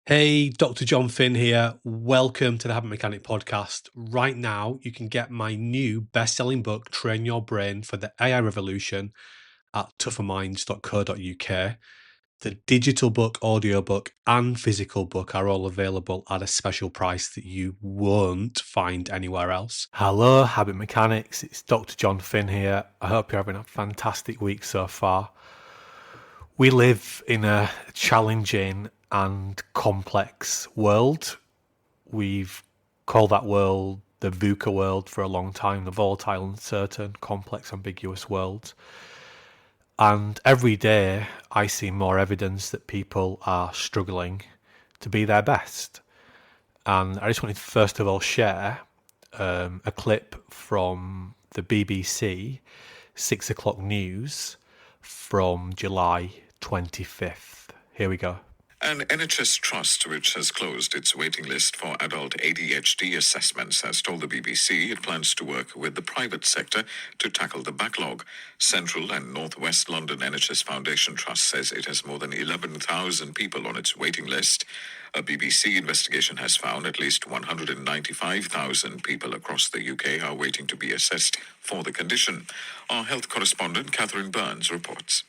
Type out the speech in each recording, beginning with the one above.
Hey, Dr. John Finn here. Welcome to the Habit Mechanic podcast. Right now, you can get my new best-selling book, Train Your Brain for the AI Revolution, at tougherminds.co.uk. The digital book, audiobook, and physical book are all available at a special price that you won't find anywhere else. Hello, Habit Mechanics. It's Dr. John Finn here. I hope you're having a fantastic week so far. We live in a challenging and complex world. We've called that world the VUCA world for a long time, the volatile, uncertain, complex, ambiguous world. And every day I see more evidence that people are struggling to be their best. And I just wanted to first of all share a clip from the BBC 6 o'clock news from July 25th. Here we go. An NHS trust which has closed its waiting list for adult ADHD assessments has told the BBC it plans to work with the private sector to tackle the backlog. Central and North West London NHS Foundation Trust says it has more than 11,000 people on its waiting list. A BBC investigation has found at least 195,000 people across the UK are waiting to be assessed for the condition. Our health correspondent Catherine Burns reports.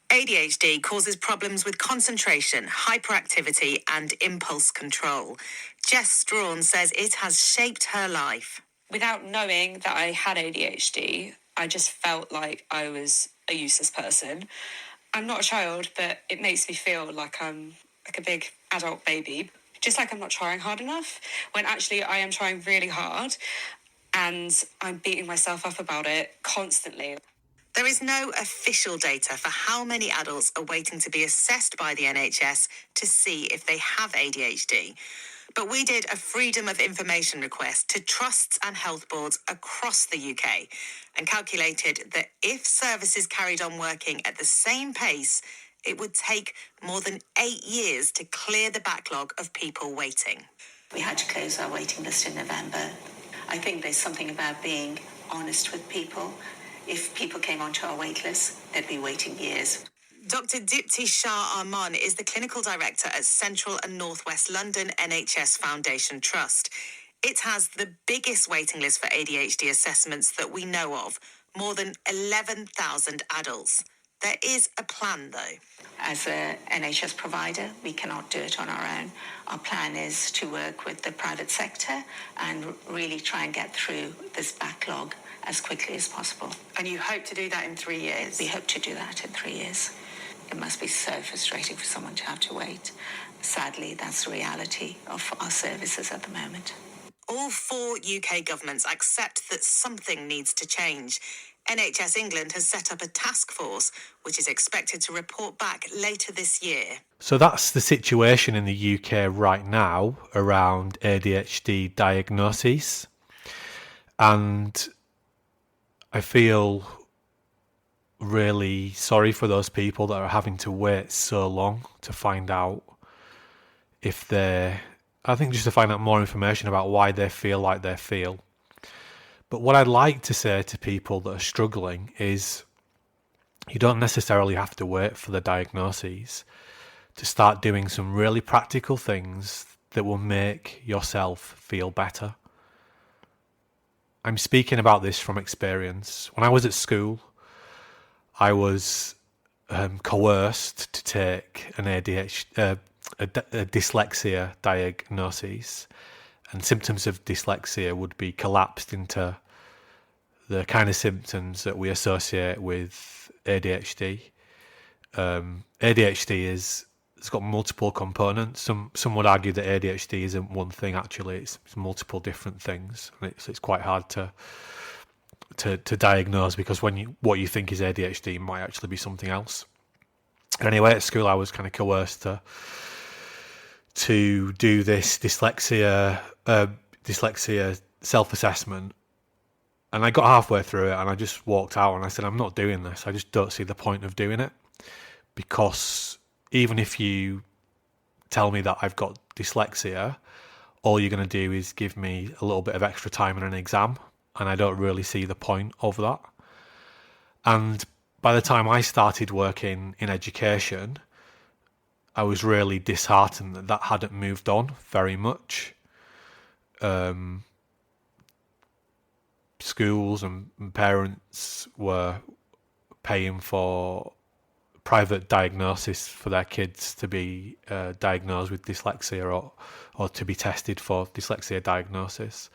ADHD causes problems with concentration, hyperactivity, and impulse control. Jess Strawn says it has shaped her life. Without knowing that I had ADHD, I just felt like I was a useless person. I'm not a child, but it makes me feel like I'm like a big adult baby. Just like I'm not trying hard enough, when actually I am trying really hard, and I'm beating myself up about it constantly. There is no official data for how many adults are waiting to be assessed by the NHS to see if they have ADHD. But we did a Freedom of Information request to trusts and health boards across the UK and calculated that if services carried on working at the same pace, it would take more than 8 years to clear the backlog of people waiting. We had to close our waiting list in November. I think there's something about being honest with people. If people came onto our wait list, they'd be waiting years. Dr. Dipti Shah Arman is the clinical director at Central and North West London NHS Foundation Trust. It has the biggest waiting list for ADHD assessments that we know of, more than 11,000 adults. There is a plan, though. As an NHS provider, we cannot do it on our own. Our plan is to work with the private sector and really try and get through this backlog as quickly as possible. And you hope to do that in 3 years? We hope to do that in 3 years. It must be so frustrating for someone to have to wait. Sadly, that's the reality of our services at the moment. All 4 UK governments accept that something needs to change. NHS England has set up a task force, which is expected to report back later this year. So that's the situation in the UK right now around ADHD diagnoses. And I feel really sorry for those people that are having to wait so long to find out if just to find out more information about why they feel like they feel. But what I'd like to say to people that are struggling is you don't necessarily have to wait for the diagnoses to start doing some really practical things that will make yourself feel better. I'm speaking about this from experience. When I was at school, I was coerced to take an ADHD, a dyslexia diagnosis, and symptoms of dyslexia would be collapsed into the kind of symptoms that we associate with ADHD. ADHD it's got multiple components. Some would argue that ADHD isn't one thing. Actually, it's multiple different things, and it's quite hard to diagnose because what you think is ADHD might actually be something else. Anyway, at school I was kind of coerced to do this dyslexia self-assessment, and I got halfway through it and I just walked out and I said, I'm not doing this. I just don't see the point of doing it, because even if you tell me that I've got dyslexia, all you're going to do is give me a little bit of extra time in an exam, and I don't really see the point of that. And by the time I started working in education, I was really disheartened that that hadn't moved on very much. Schools and parents were paying for private diagnosis for their kids to be diagnosed with dyslexia or to be tested for dyslexia diagnosis.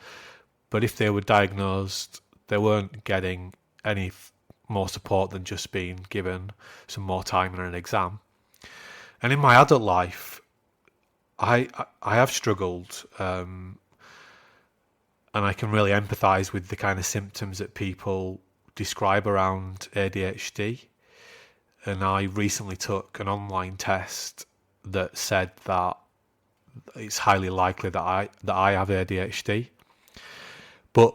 But if they were diagnosed, they weren't getting any more support than just being given some more time in an exam. And in my adult life, I have struggled, and I can really empathise with the kind of symptoms that people describe around ADHD. And I recently took an online test that said that it's highly likely that I have ADHD. But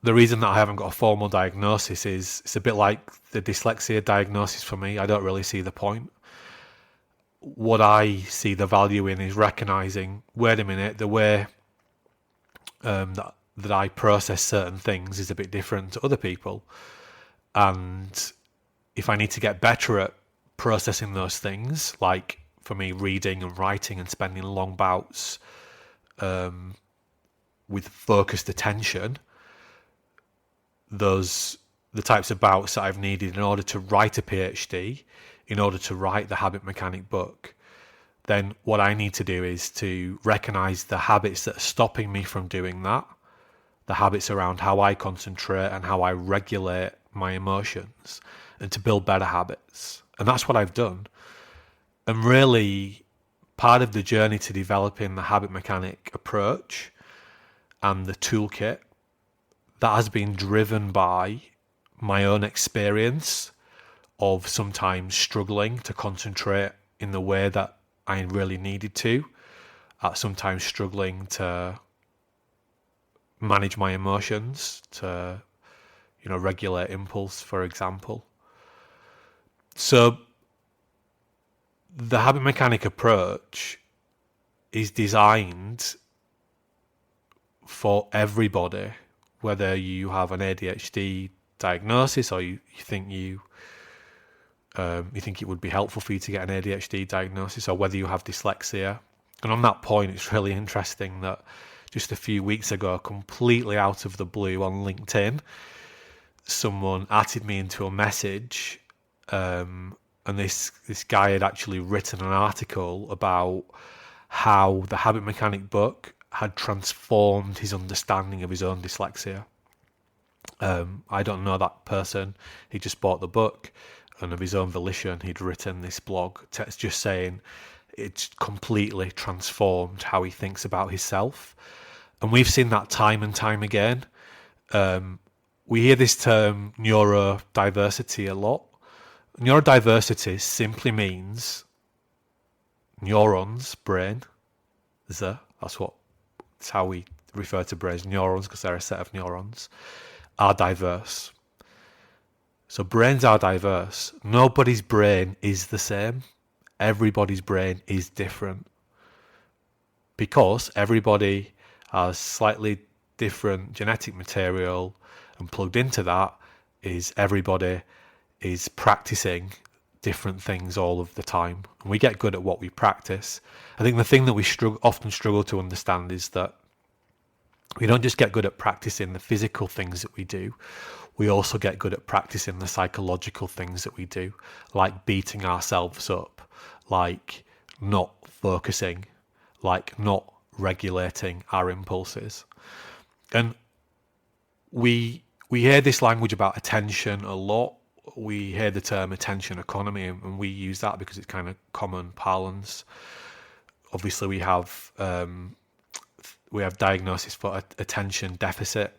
the reason that I haven't got a formal diagnosis is it's a bit like the dyslexia diagnosis for me. I don't really see the point. What I see the value in is recognising, wait a minute, the way that I process certain things is a bit different to other people. And if I need to get better at processing those things, like for me reading and writing and spending long bouts with focused attention, the types of bouts that I've needed in order to write a PhD, in order to write the Habit Mechanic book, then what I need to do is to recognise the habits that are stopping me from doing that, the habits around how I concentrate and how I regulate my emotions, and to build better habits. And that's what I've done. And really, part of the journey to developing the Habit Mechanic approach and the toolkit, that has been driven by my own experience of sometimes struggling to concentrate in the way that I really needed to, sometimes struggling to manage my emotions, to regulate impulse, for example. So the Habit Mechanic approach is designed for everybody, whether you have an ADHD diagnosis or you think it would be helpful for you to get an ADHD diagnosis, or whether you have dyslexia. And on that point, it's really interesting that just a few weeks ago, completely out of the blue on LinkedIn, someone added me into a message, and this guy had actually written an article about how the Habit Mechanic book had transformed his understanding of his own dyslexia. I don't know that person. He just bought the book, and of his own volition, he'd written this blog just saying it's completely transformed how he thinks about himself. And we've seen that time and time again. We hear this term neurodiversity a lot. Neurodiversity simply means neurons, brain. That's how we refer to brains, neurons, because they're a set of neurons, are diverse. So brains are diverse. Nobody's brain is the same. Everybody's brain is different, because everybody has slightly different genetic material, and plugged into that is everybody is practicing different things all of the time. And we get good at what we practice. I think the thing that we often struggle to understand is that we don't just get good at practicing the physical things that we do. We also get good at practicing the psychological things that we do, like beating ourselves up, like not focusing, like not regulating our impulses. And we hear this language about attention a lot. We hear the term attention economy, and we use that because it's kind of common parlance. Obviously, we have diagnosis for attention deficit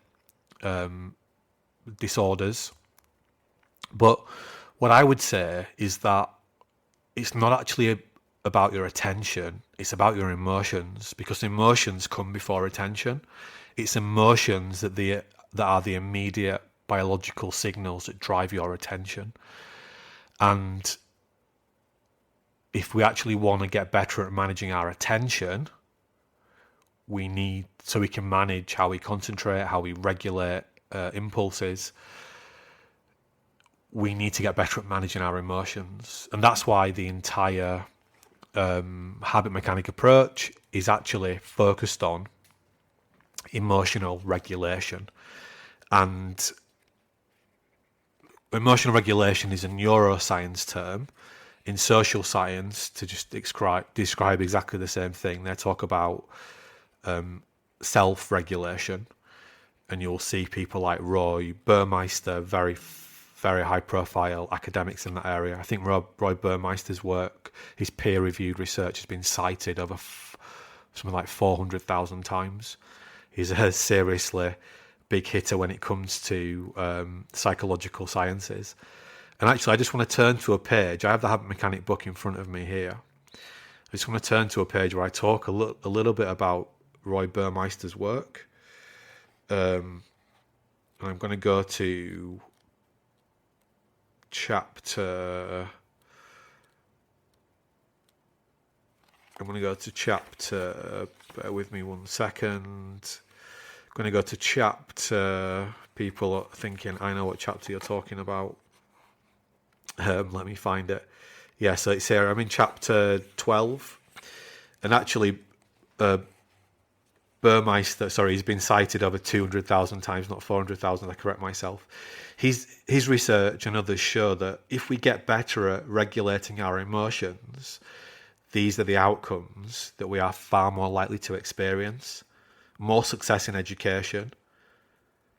disorders. But what I would say is that it's not actually about your attention, it's about your emotions, because emotions come before attention. It's emotions that are the immediate biological signals that drive your attention. And if we actually want to get better at managing our attention, so we can manage how we concentrate, how we regulate impulses, we need to get better at managing our emotions. And that's why the entire habit mechanic approach is actually focused on emotional regulation. And emotional regulation is a neuroscience term. In social science, to just describe exactly the same thing, they talk about self-regulation. And you'll see people like Roy Burmeister, very high-profile academics in that area. I think Roy Burmeister's work, his peer-reviewed research, has been cited over something like 400,000 times. He's a seriously big hitter when it comes to psychological sciences. And actually, I just want to turn to a page. I have the Habit Mechanic book in front of me here. I just want to turn to a page where I talk a little bit about Roy Burmeister's work. And I'm going to go to chapter. Bear with me 1 second. I'm going to go to chapter. People are thinking, I know what chapter you're talking about. Let me find it. Yeah, so it's here. I'm in chapter 12. And actually, Burmeister, he's been cited over 200,000 times, not 400,000, I correct myself. His research and others show that if we get better at regulating our emotions, these are the outcomes that we are far more likely to experience. More success in education,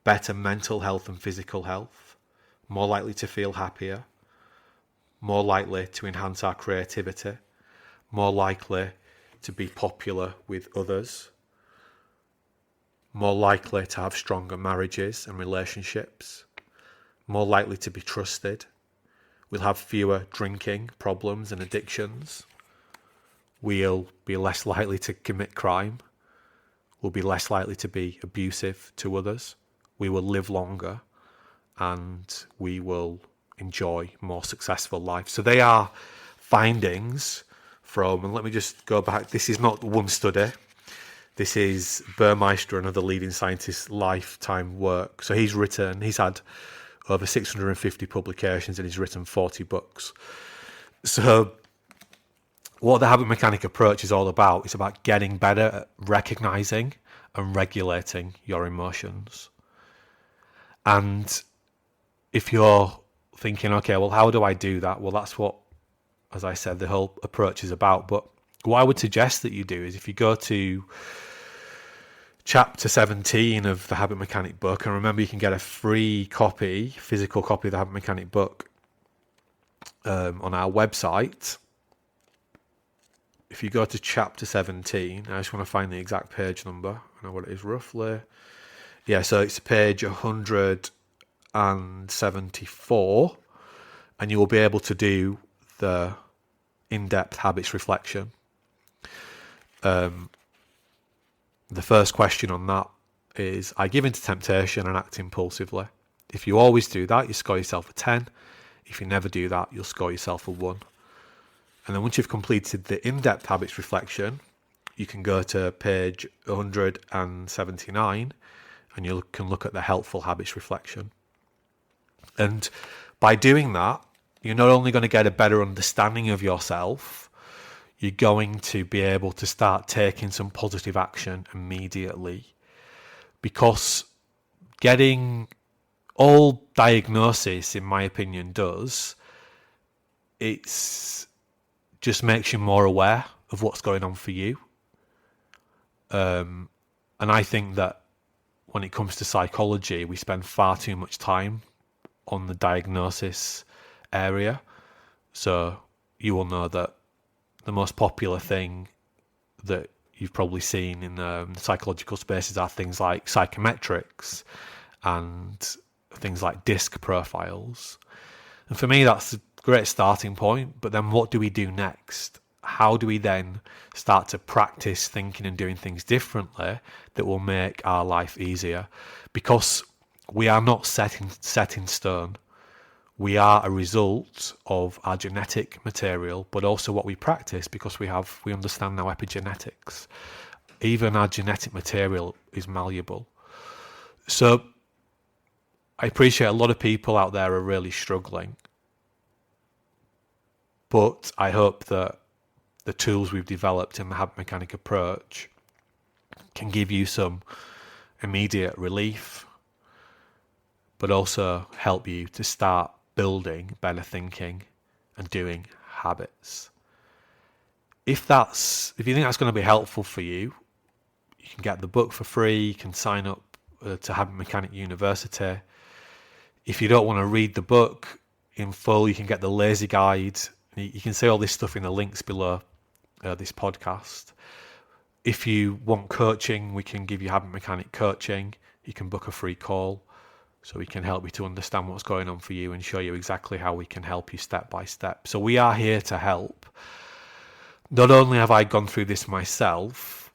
better mental health and physical health, more likely to feel happier, more likely to enhance our creativity, more likely to be popular with others, more likely to have stronger marriages and relationships, more likely to be trusted. We'll have fewer drinking problems and addictions. We'll be less likely to commit crime. We'll be less likely to be abusive to others. We will live longer and we will enjoy more successful life. So they are findings from, and let me just go back, this is not one study. This is Burmeister and other leading scientists' lifetime work. So he's had over 650 publications and he's written 40 books. So what the habit mechanic approach is all about, it's about getting better at recognizing and regulating your emotions. And if you're thinking, okay, well, how do I do that? Well, that's what, as I said, the whole approach is about. But what I would suggest that you do is if you go to chapter 17 of the Habit Mechanic book, and remember you can get a free copy, physical copy of the Habit Mechanic book on our website. If you go to chapter 17, I just want to find the exact page number. I know what it is roughly. Yeah, so it's page 174, and you will be able to do the in-depth habits reflection. The first question on that is, I give into temptation and act impulsively. If you always do that, you score yourself a 10. If you never do that, you'll score yourself a 1. And then once you've completed the in-depth habits reflection, you can go to page 179 and you can look at the helpful habits reflection. And by doing that, you're not only going to get a better understanding of yourself, you're going to be able to start taking some positive action immediately. Because getting all diagnosis, in my opinion, it's just makes you more aware of what's going on for you. And I think that when it comes to psychology, we spend far too much time on the diagnosis area. So you will know that the most popular thing that you've probably seen in the psychological spaces are things like psychometrics and things like DISC profiles. And for me, that's a great starting point. But then what do we do next? How do we then start to practice thinking and doing things differently that will make our life easier? Because we are not set in stone. We are a result of our genetic material, but also what we practice, because we understand now epigenetics. Even our genetic material is malleable. So I appreciate a lot of people out there are really struggling. But I hope that the tools we've developed in the habit mechanic approach can give you some immediate relief, but also help you to start building better thinking and doing habits. If you think that's going to be helpful for you, you can get the book for free. You can sign up to Habit Mechanic University. If you don't want to read the book in full, you can get the lazy guide. You can see all this stuff in the links below this podcast. If you want coaching, we can give you Habit Mechanic coaching. You can book a free call so we can help you to understand what's going on for you and show you exactly how we can help you step by step. So we are here to help. Not only have I gone through this myself,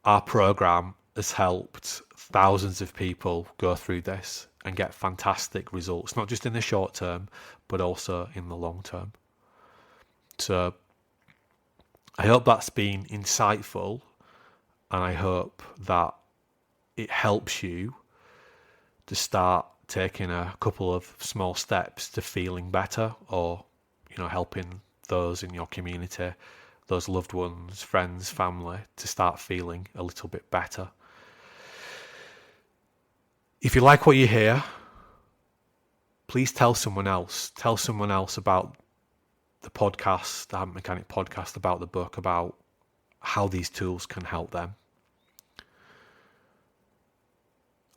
our program has helped thousands of people go through this and get fantastic results, not just in the short term, but also in the long term. So I hope that's been insightful, and I hope that it helps you to start taking a couple of small steps to feeling better, or helping those in your community, those loved ones, friends, family, to start feeling a little bit better. If you like what you hear, please tell someone else. Tell someone else about the podcast, the Habit Mechanic podcast, about the book, about how these tools can help them.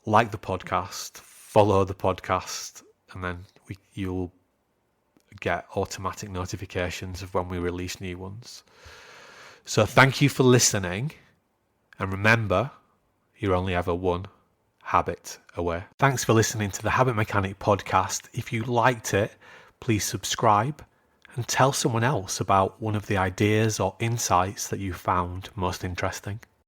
Like the podcast, follow the podcast, and then you'll get automatic notifications of when we release new ones. So thank you for listening, and remember, you're only ever one habit away. Thanks for listening to the Habit Mechanic podcast. If you liked it, please subscribe and tell someone else about one of the ideas or insights that you found most interesting.